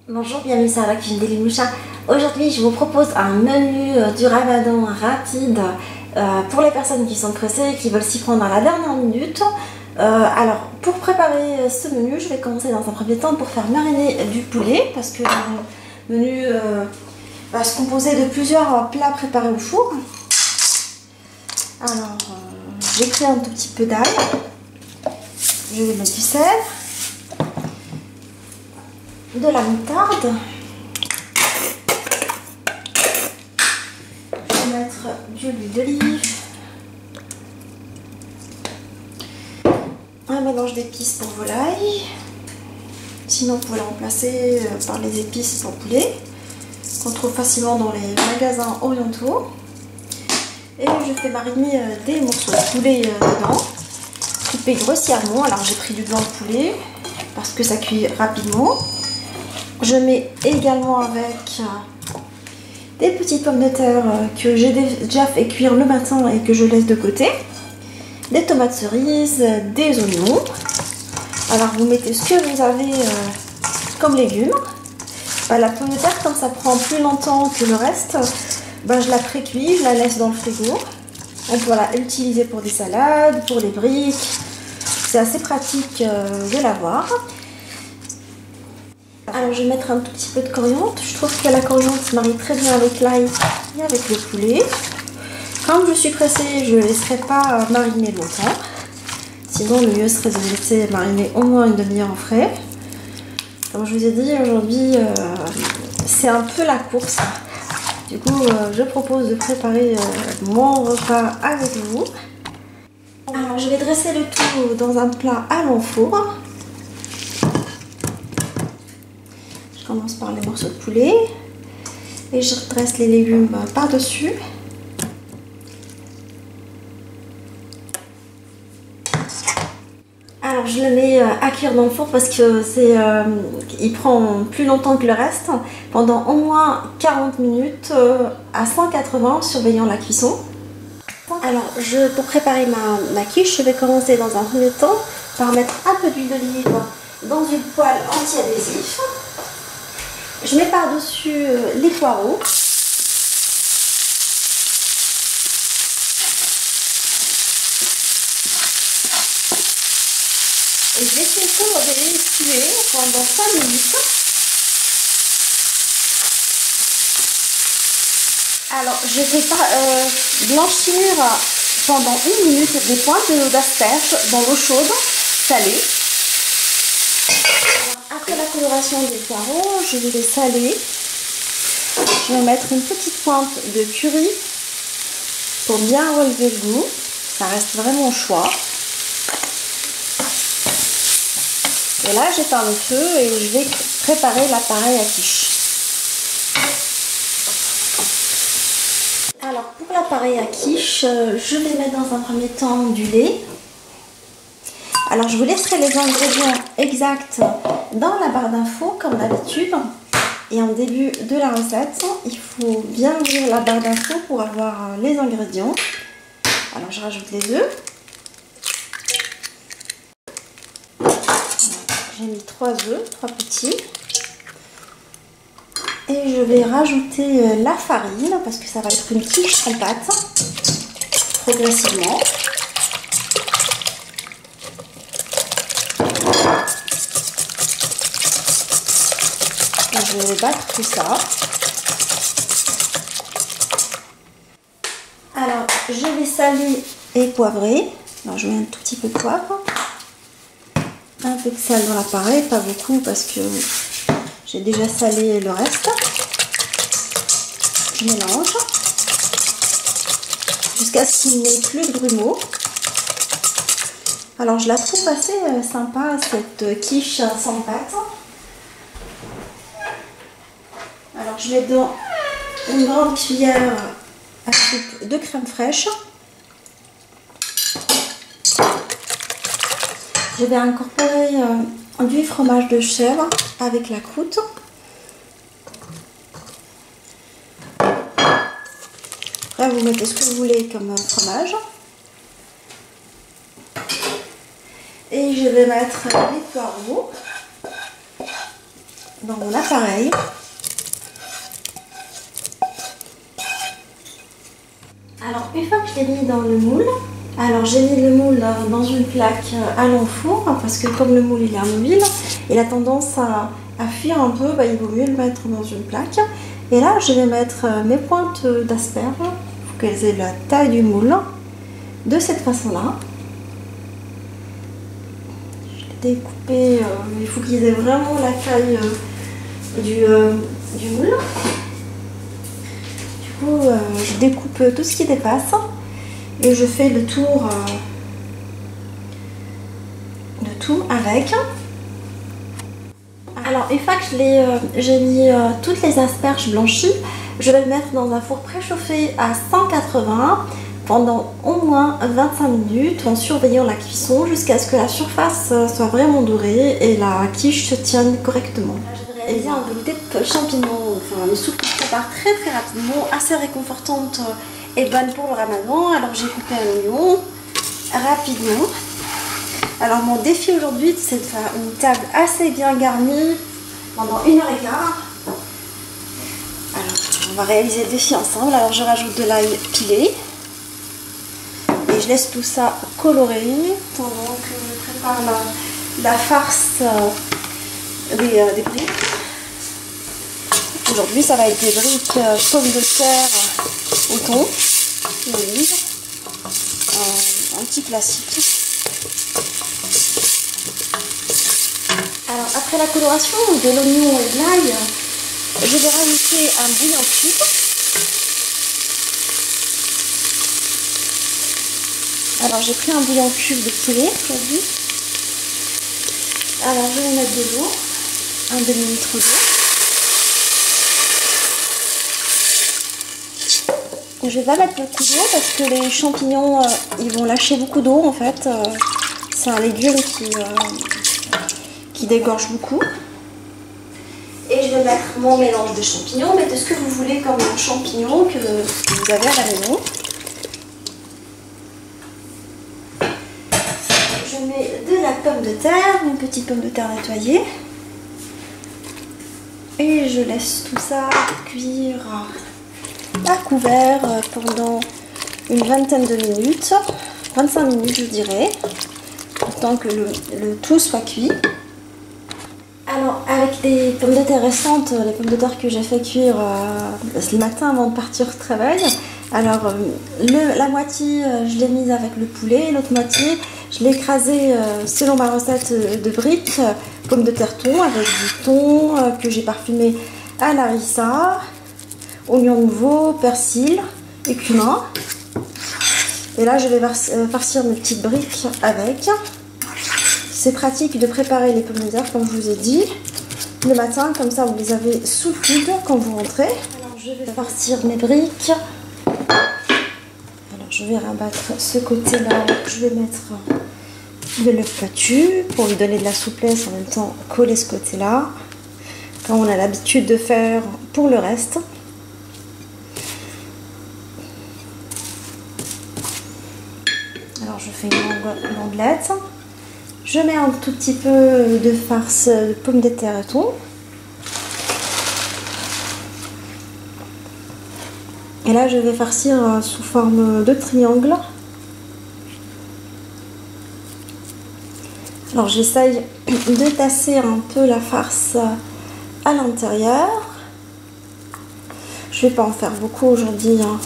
Bonjour, bienvenue sur la cuisine d'Elie Moucha. Aujourd'hui, je vous propose un menu du Ramadan rapide pour les personnes qui sont pressées et qui veulent s'y prendre à la dernière minute. Alors, pour préparer ce menu, je vais commencer dans un premier temps pour faire mariner du poulet parce que le menu va se composer de plusieurs plats préparés au four. Alors, j'ai pris un tout petit peu d'ail, je vais mettre du sel, de la moutarde, je vais mettre de l'huile d'olive, un mélange d'épices pour volaille, sinon vous pouvez le remplacer par les épices pour poulet qu'on trouve facilement dans les magasins orientaux. Et je fais mariner des morceaux de poulet dedans, coupés grossièrement. Alors j'ai pris du blanc de poulet parce que ça cuit rapidement. Je mets également avec des petites pommes de terre que j'ai déjà fait cuire le matin et que je laisse de côté. Des tomates cerises, des oignons. Alors vous mettez ce que vous avez comme légumes. La pomme de terre, comme ça prend plus longtemps que le reste, je la pré-cuis, je la laisse dans le frigo. On peut l'utiliser pour des salades, pour les briques. C'est assez pratique de l'avoir. Alors je vais mettre un tout petit peu de coriandre. Je trouve que la coriandre se marie très bien avec l'ail et avec le poulet. Comme je suis pressée, je ne laisserai pas mariner longtemps. Sinon le mieux serait de laisser mariner au moins une demi-heure en frais. Comme je vous ai dit, aujourd'hui c'est un peu la course. Du coup je propose de préparer mon repas avec vous. Alors je vais dresser le tout dans un plat à l'enfour. Je commence par les morceaux de poulet et je dresse les légumes par-dessus. Alors je le mets à cuire dans le four parce que il prend plus longtemps que le reste, pendant au moins 40 minutes à 180, surveillant la cuisson. Alors pour préparer ma quiche, je vais commencer dans un premier temps par mettre un peu d'huile d'olive dans une poêle anti-adhésif. Je mets par-dessus les poireaux. Et je vais essayer de les tuer pendant 5 minutes. Alors, je fais blanchir pendant 1 minute des pointes d'asperges dans l'eau chaude, salée. Après la coloration des poireaux, je vais les saler. Je vais mettre une petite pointe de curry pour bien relever le goût. Ça reste vraiment au choix. Et là, j'éteins le feu et je vais préparer l'appareil à quiche. Alors, pour l'appareil à quiche, je vais mettre dans un premier temps du lait. Alors, je vous laisserai les ingrédients exacts dans la barre d'infos, comme d'habitude. Et en début de la recette, il faut bien ouvrir la barre d'infos pour avoir les ingrédients. Alors, je rajoute les œufs. J'ai mis 3 œufs, 3 petits. Et je vais rajouter la farine, parce que ça va être une quiche sans pâte, progressivement. Je vais battre tout ça. Alors, je vais saler et poivrer. Alors, je mets un tout petit peu de poivre. Un peu de sel dans l'appareil, pas beaucoup parce que j'ai déjà salé le reste. Je mélange jusqu'à ce qu'il n'ait plus de grumeaux. Alors, je la trouve assez sympa cette quiche sans pâte. Alors, je mets dedans une grande cuillère à soupe de crème fraîche. Je vais incorporer du fromage de chèvre avec la croûte. Après, vous mettez ce que vous voulez comme fromage. Et je vais mettre les poireaux. dans mon appareil. Alors une fois que je l'ai mis dans le moule, alors j'ai mis le moule dans une plaque à l'enfour parce que comme le moule il est amovible, il a tendance à fuir un peu, il vaut mieux le mettre dans une plaque. Et là je vais mettre mes pointes d'asperges pour qu'elles aient la taille du moule, de cette façon là. Je l'ai découpé, il faut qu'ils aient vraiment la taille du moule. Du coup je découpe tout ce qui dépasse. Et je fais le tour de tout avec. Alors une fois que j'ai mis toutes les asperges blanchies, je vais le mettre dans un four préchauffé à 180 pendant au moins 25 minutes en surveillant la cuisson jusqu'à ce que la surface soit vraiment dorée et la quiche se tienne correctement. Je vais réaliser un velouté de champignons, enfin une soupe qui se prépare très rapidement, assez réconfortante et bonne pour le ramadan. Alors j'ai coupé un oignon rapidement. Alors mon défi aujourd'hui c'est de faire une table assez bien garnie pendant 1h15. Alors on va réaliser le défi ensemble. Alors je rajoute de l'ail pilé et je laisse tout ça colorer pendant que je prépare la farce des briques. Aujourd'hui ça va être des briques pommes de terre au thon, l'olive, un petit classique. Alors après la coloration de l'oignon et de l'ail, je vais rajouter un bouillon cube. Alors j'ai pris un bouillon cube de poulet aujourd'hui. Alors je vais mettre de l'eau, un demi-litre d'eau. Je vais pas mettre beaucoup d'eau parce que les champignons ils vont lâcher beaucoup d'eau en fait. C'est un légume qui dégorge beaucoup. Et je vais mettre mon mélange de champignons, mettez ce que vous voulez comme champignons que vous avez à la maison. Je mets de la pomme de terre, une petite pomme de terre nettoyée. Et je laisse tout ça cuire à couvert pendant une vingtaine de minutes, 25 minutes je dirais, le temps que le tout soit cuit. Alors avec les pommes de terre récentes, les pommes de terre que j'ai fait cuire le matin avant de partir au travail, alors la moitié je l'ai mise avec le poulet, l'autre moitié je l'ai écrasée selon ma recette de briques, pommes de terre thon avec du thon que j'ai parfumé à la harissa, oignon nouveau, persil et cumin. Et là je vais farcir mes petites briques avec. C'est pratique de préparer les pommes de terre comme je vous ai dit le matin, comme ça vous les avez sous le coude quand vous rentrez. Alors je vais farcir mes briques. Alors je vais rabattre ce côté là, je vais mettre de l'œuf battu pour lui donner de la souplesse, en même temps coller ce côté là comme on a l'habitude de faire pour le reste. Alors je fais une languelette. Je mets un tout petit peu de farce de pommes de terre et thon. Et là je vais farcir sous forme de triangle. Alors j'essaye de tasser un peu la farce à l'intérieur. Je ne vais pas en faire beaucoup aujourd'hui, hein.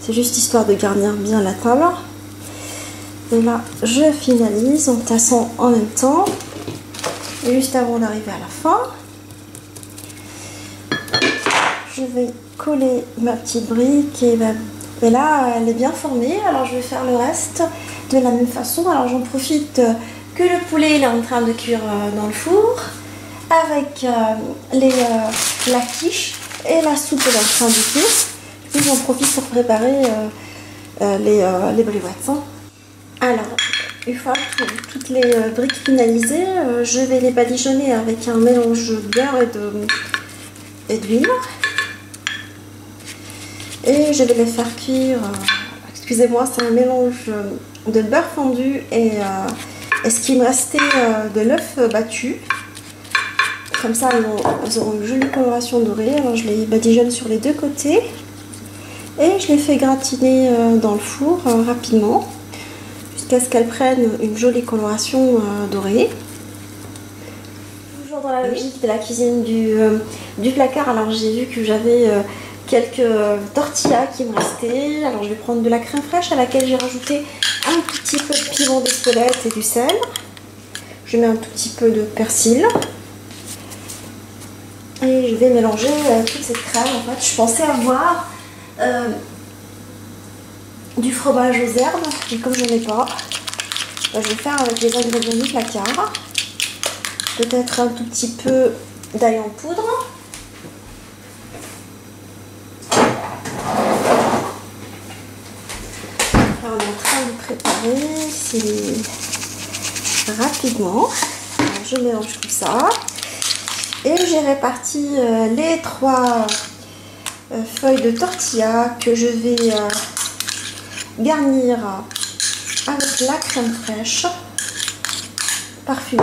C'est juste histoire de garnir bien la table. Et là, je finalise en tassant en même temps, juste avant d'arriver à la fin. Je vais coller ma petite brique et là, elle est bien formée. Alors, je vais faire le reste de la même façon. Alors, j'en profite que le poulet il est en train de cuire dans le four avec la quiche et la soupe est en train de cuire. Puis, j'en profite pour préparer les briouettes. Alors, une fois toutes les briques finalisées, je vais les badigeonner avec un mélange de beurre et d'huile. Et je vais les faire cuire, excusez-moi, c'est un mélange de beurre fondu et ce qui me restait de l'œuf battu. Comme ça, elles auront une jolie coloration dorée. Alors je les badigeonne sur les deux côtés. Et je les fais gratiner dans le four rapidement. Jusqu'à ce qu'elles prennent une jolie coloration dorée. Toujours dans la logique de la cuisine du placard. Alors j'ai vu que j'avais quelques tortillas qui me restaient. Alors je vais prendre de la crème fraîche à laquelle j'ai rajouté un tout petit peu de piment d'Espelette et du sel. Je mets un tout petit peu de persil. Et je vais mélanger toute cette crème. En fait, je pensais avoir du fromage aux herbes, mais comme je n'en ai pas, je vais faire avec les ingrédients du placard. Peut-être un tout petit peu d'ail en poudre. Alors, on est en train de préparer, c'est rapidement. Alors, je mélange tout ça. Et j'ai réparti les 3 feuilles de tortilla que je vais garnir avec la crème fraîche parfumée.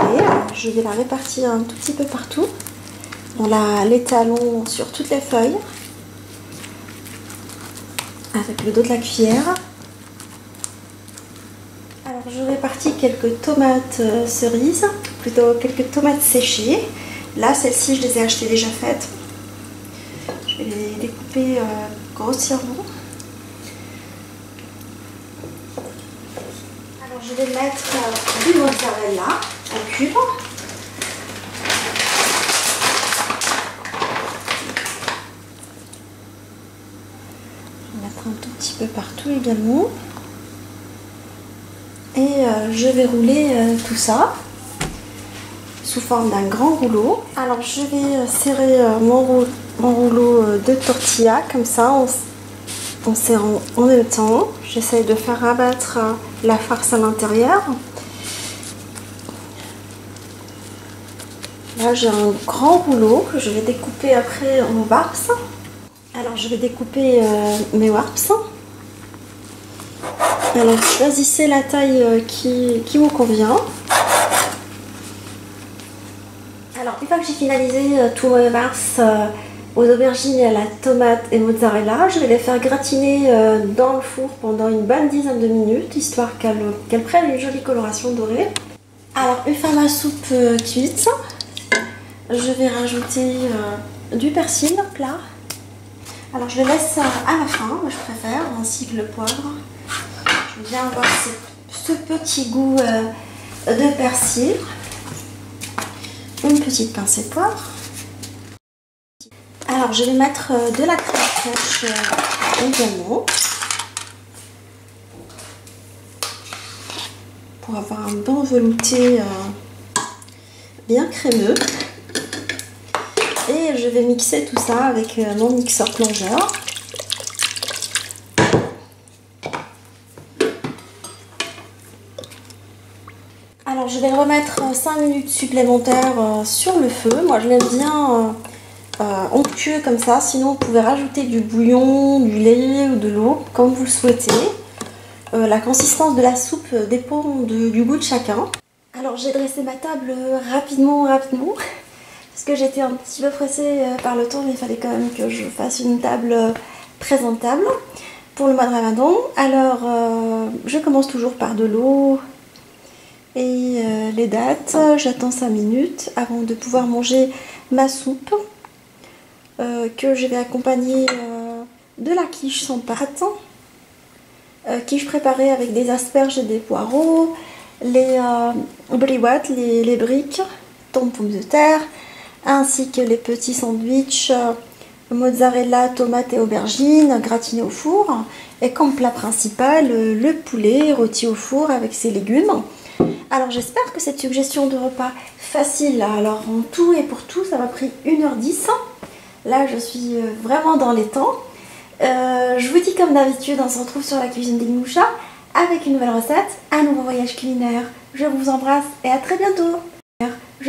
Je vais la répartir un tout petit peu partout. On l'étalon sur toutes les feuilles avec le dos de la cuillère. Alors je répartis quelques tomates cerises, plutôt quelques tomates séchées. Là, celles-ci, je les ai achetées déjà faites. Je vais les découper grossièrement. Alors, je vais mettre du mozzarella en cubes. Je vais mettre un tout petit peu partout également. Et je vais rouler tout ça sous forme d'un grand rouleau. Alors je vais serrer mon rouleau de tortilla comme ça en serrant en même temps. J'essaye de faire abattre la farce à l'intérieur. Là j'ai un grand rouleau que je vais découper après en warps. Alors je vais découper mes warps. Alors choisissez la taille qui vous convient. Alors une fois que j'ai finalisé tous mes warps aux aubergines et à la tomate et mozzarella, je vais les faire gratiner dans le four pendant une bonne dizaine de minutes, histoire qu'elles prennent une jolie coloration dorée. Alors une fois ma soupe cuite, je vais rajouter du persil plat. Alors je le laisse à la fin, moi je préfère, ainsi que le poivre. Je viens avoir ce petit goût de persil. Une petite pincée de poivre. Alors je vais mettre de la crème fraîche également pour avoir un bon velouté bien crémeux. Et je vais mixer tout ça avec mon mixeur plongeur. Alors je vais remettre 5 minutes supplémentaires sur le feu. Moi je l'aime bien onctueux comme ça. Sinon vous pouvez rajouter du bouillon, du lait ou de l'eau comme vous le souhaitez. La consistance de la soupe dépend du goût de chacun. Alors j'ai dressé ma table rapidement parce que j'étais un petit peu pressée par le temps, mais il fallait quand même que je fasse une table présentable pour le mois de Ramadan. Alors je commence toujours par de l'eau et les dattes. J'attends 5 minutes avant de pouvoir manger ma soupe que je vais accompagner de la quiche sans pâte. Quiche préparée avec des asperges et des poireaux, les briouates, les briques, pommes de terre, ainsi que les petits sandwichs mozzarella, tomate et aubergine gratinés au four. Et comme plat principal, le poulet rôti au four avec ses légumes. Alors j'espère que cette suggestion de repas facile, alors en tout et pour tout, ça m'a pris 1h10. Là je suis vraiment dans les temps. Je vous dis comme d'habitude, on se retrouve sur la cuisine d'Inoucha avec une nouvelle recette, un nouveau voyage culinaire. Je vous embrasse et à très bientôt.